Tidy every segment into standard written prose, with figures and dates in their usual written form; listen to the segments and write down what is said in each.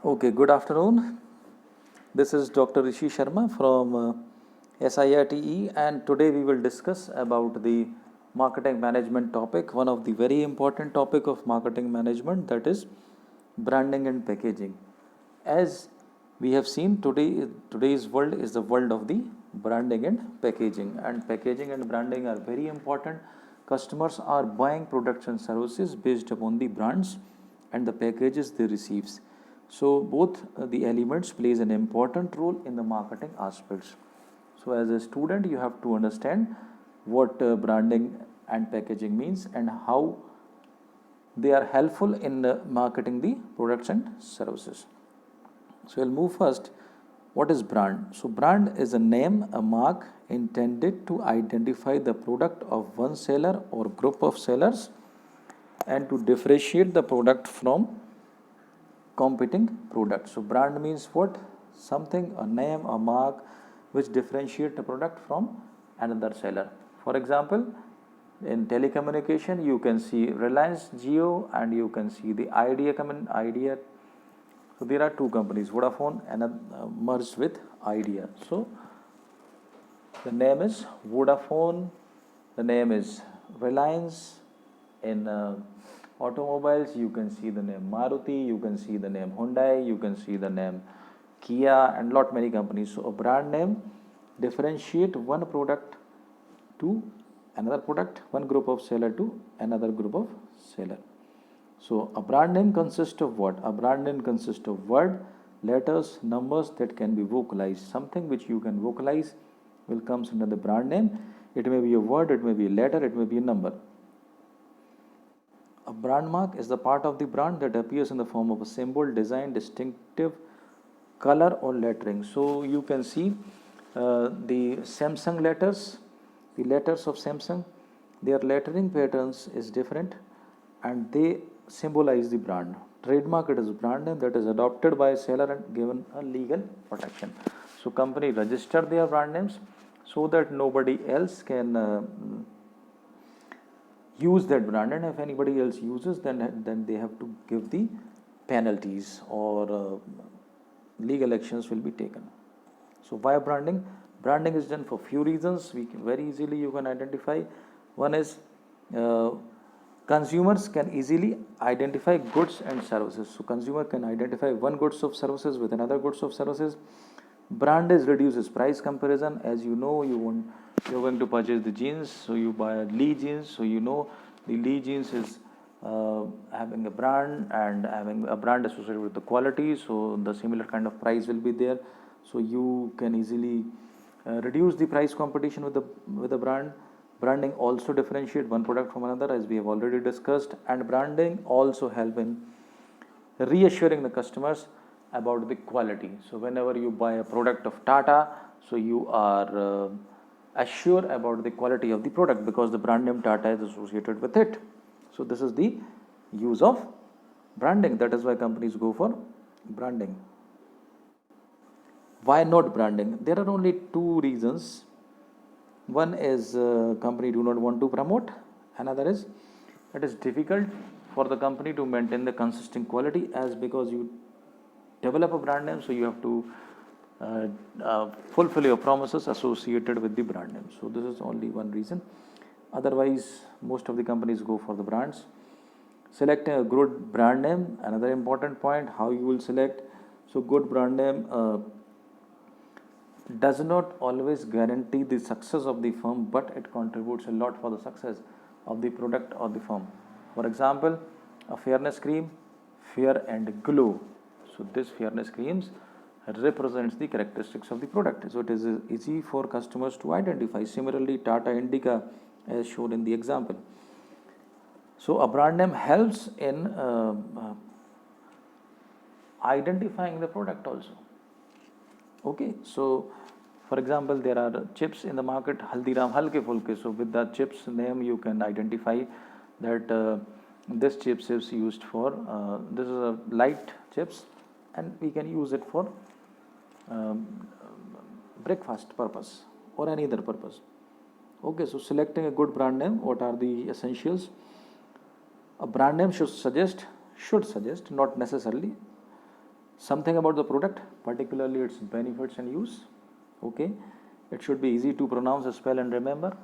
Okay, good afternoon. This is Dr. Rishi Sharma from SIITE, and today we will discuss about the marketing management topic, one of the very important topic of marketing management, that is branding and packaging. As we have seen today, today's world is the world of the branding and packaging and branding are very important. Customers are buying products and services based upon the brands and the packages they receives. So both the elements plays an important role in the marketing aspects. So as a student, you have to understand what branding and packaging means and how they are helpful in marketing the products and services. So we'll move first. What is brand? So brand is a name, a mark intended to identify the product of one seller or group of sellers and to differentiate the product from competing products. So brand means what? Something, a name, a mark which differentiate the product from another seller. For example, in telecommunication, you can see Reliance Jio and you can see the Idea. So there are two companies, Vodafone and merged with Idea. So the name is Vodafone, the name is Reliance. In automobiles, you can see the name Maruti, you can see the name Hyundai, you can see the name Kia, and lot many companies. So a brand name differentiate one product to another product, one group of seller to another group of seller. So a brand name consists of what? A brand name consists of word, letters, numbers that can be vocalized. Something which you can vocalize will comes under the brand name. It may be a word, it may be a letter, it may be a number. A brand mark is the part of the brand that appears in the form of a symbol, design, distinctive color or lettering. So you can see the Samsung letters, the letters of Samsung, their lettering patterns is different and they symbolize the brand. Trademark, it is a brand name that is adopted by a seller and given a legal protection. So company register their brand names so that nobody else can use that brand, and if anybody else uses, then they have to give the penalties or legal actions will be taken. So why branding? Branding is done for few reasons. We can very easily you can identify. One is consumers can easily identify goods and services. So consumer can identify one goods of services with another goods of services. Brand is reduces price comparison. As you know, you're going to purchase the jeans, so you buy Lee jeans. So you know the Lee jeans is having a brand and having a brand associated with the quality. So the similar kind of price will be there. So you can easily reduce the price competition with the brand. Branding also differentiate one product from another, as we have already discussed, and branding also help in reassuring the customers about the quality. So whenever you buy a product of Tata, so you are assured about the quality of the product because the brand name Tata is associated with it. So this is the use of branding. That is why companies go for branding. Why not branding? There are only two reasons. One is company do not want to promote. Another is it is difficult for the company to maintain the consistent quality, as because you develop a brand name, so you have to fulfill your promises associated with the brand name. So this is only one reason. Otherwise, most of the companies go for the brands. Selecting a good brand name, another important point, how you will select. So good brand name does not always guarantee the success of the firm, but it contributes a lot for the success of the product or the firm. For example, a fairness cream, fair and glow. So this fairness creams represents the characteristics of the product. So it is easy for customers to identify. Similarly, Tata Indica, as shown in the example. So a brand name helps in identifying the product also. Okay, so for example, there are chips in the market, Haldiram Halke Fulke. So with the chips name, you can identify that this chips is used for, this is a light chips and we can use it for breakfast purpose or any other purpose. Okay, so selecting a good brand name, what are the essentials? A brand name should suggest, not necessarily, Something about the product, particularly its benefits and use. Okay, it should be easy to pronounce, spell and remember.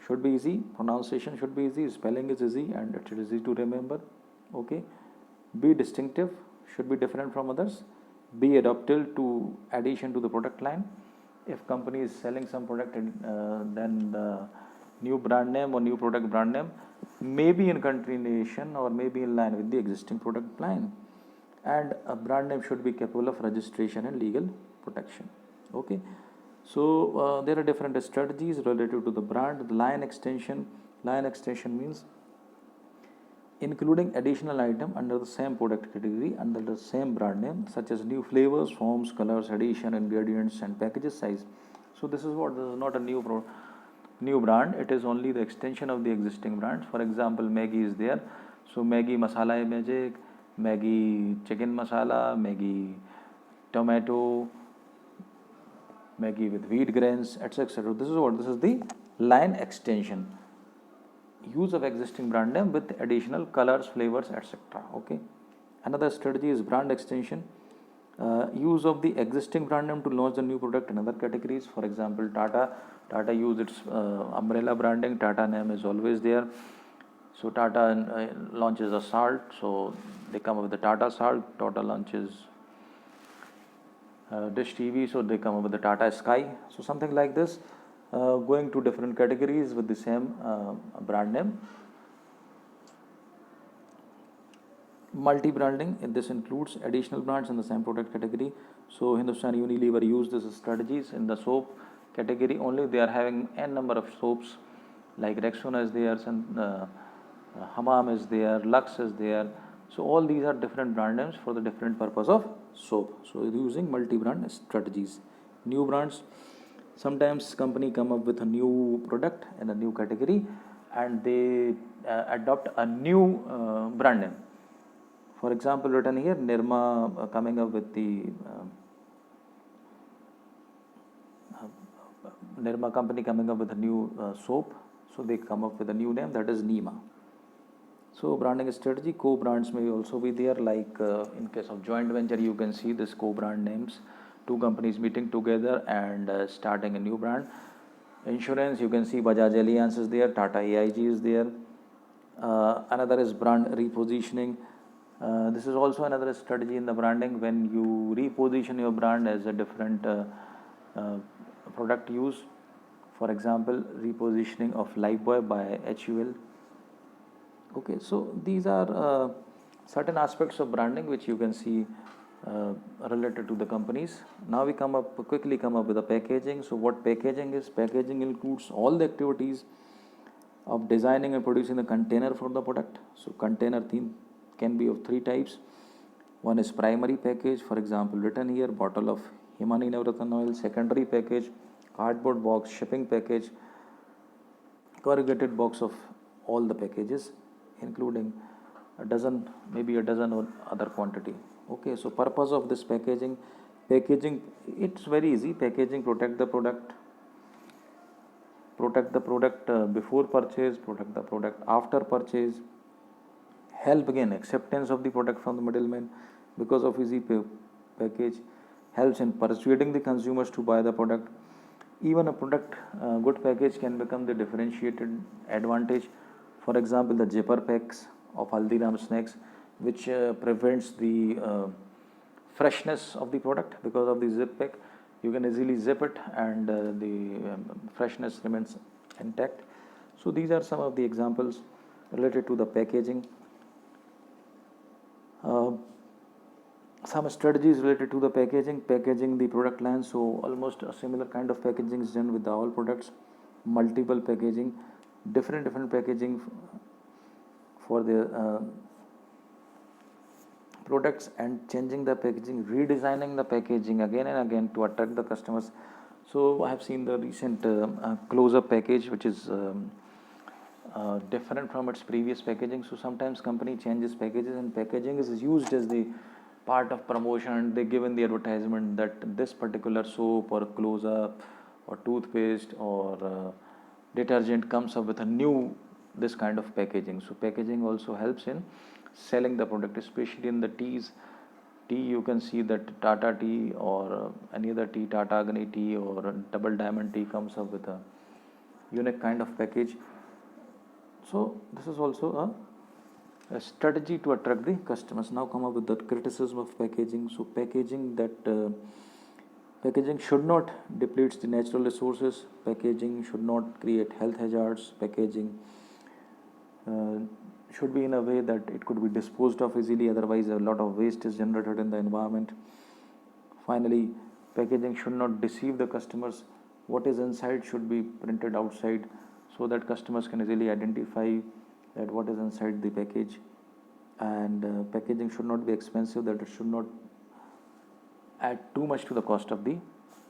Should be easy, pronunciation should be easy, spelling is easy, and it is easy to remember. Okay, be distinctive, should be different from others. Be adaptable to addition to the product line. If company is selling some product, then the new brand name or new product brand name may be in continuation or may be in line with the existing product line. And a brand name should be capable of registration and legal protection. Okay, so there are different strategies related to the brand. The line extension means including additional item under the same product category under the same brand name, such as new flavors, forms, colors, addition, ingredients and packages size. So this is not a new brand, it is only the extension of the existing brands. For example, Maggi is there, so Maggi masala magic, Maggi chicken masala, Maggi tomato, Maggi with wheat grains, etc. This is the line extension. Use of existing brand name with additional colors, flavors, etc. Okay. Another strategy is brand extension. Use of the existing brand name to launch the new product in other categories. For example, Tata use its umbrella branding. Tata name is always there. So Tata launches a salt, so they come up with the Tata salt. Tata launches Dish TV, so they come up with the Tata Sky. So something like this, going to different categories with the same brand name. Multi-branding, this includes additional brands in the same product category. So Hindustan Unilever use these strategies in the soap category only. They are having n number of soaps, like Rexona is there, and Hammam is there, Lux is there. So all these are different brand names for the different purpose of soap. So using multi-brand strategies. New brands, sometimes company come up with a new product in a new category and they adopt a new brand name. For example, written here, Nirma coming up with the Nirma company coming up with a new soap, so they come up with a new name, that is Nima. So branding strategy, co-brands may also be there, like in case of joint venture, you can see this co-brand names, two companies meeting together and starting a new brand. Insurance, you can see Bajaj Allianz is there, Tata AIG is there. Another is brand repositioning. This is also another strategy in the branding, when you reposition your brand as a different product use. For example, repositioning of Lifebuoy by HUL. Okay, so these are certain aspects of branding which you can see related to the companies. Now we quickly come up with the packaging. So what packaging is? Packaging includes all the activities of designing and producing the container for the product. So container theme can be of three types. One is primary package, for example, written here, bottle of Himani Navratna oil. Secondary package, cardboard box, shipping package, corrugated box of all the packages, including maybe a dozen or other quantity. Okay, so purpose of this packaging, it's very easy. Packaging protect the product before purchase, protect the product after purchase, help again acceptance of the product from the middleman. Because of easy package, helps in persuading the consumers to buy the product. Even a product good package can become the differentiated advantage. For example, the zipper packs of Haldiram snacks, which prevents the freshness of the product. Because of the zip pack, you can easily zip it and the freshness remains intact. So these are some of the examples related to the packaging. Some strategies related to the packaging the product line. So almost a similar kind of packaging is done with the all products. Multiple packaging, different packaging for the products, and changing the packaging, redesigning the packaging again and again to attract the customers. So I have seen the recent close-up package, which is different from its previous packaging. So sometimes company changes packages, and packaging is used as the part of promotion, and they give in the advertisement that this particular soap or close-up or toothpaste or detergent comes up with a new this kind of packaging. So packaging also helps in selling the product, especially in the teas tea, you can see that Tata tea or any other tea, Tata Agni tea or double diamond tea comes up with a unique kind of package. So this is also a strategy to attract the customers. Now come up with the criticism of packaging. So packaging should not deplete the natural resources. Packaging should not create health hazards. Packaging uh, should be in a way that it could be disposed of easily, otherwise a lot of waste is generated in the environment. Finally, packaging should not deceive the customers. What is inside should be printed outside so that customers can easily identify that what is inside the package. And packaging should not be expensive, that it should not add too much to the cost of the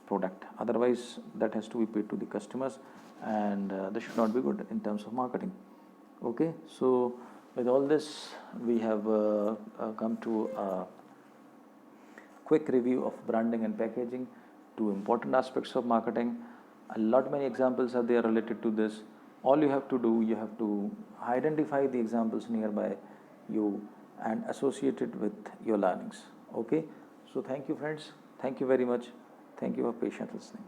product, otherwise that has to be paid to the customers, and this should not be good in terms of marketing. Okay, so with all this we have come to a quick review of branding and packaging, two important aspects of marketing. A lot many examples are there related to this. All you have to do, you have to identify the examples nearby you and associate it with your learnings. Okay, so thank you friends, thank you very much, thank you for patient listening.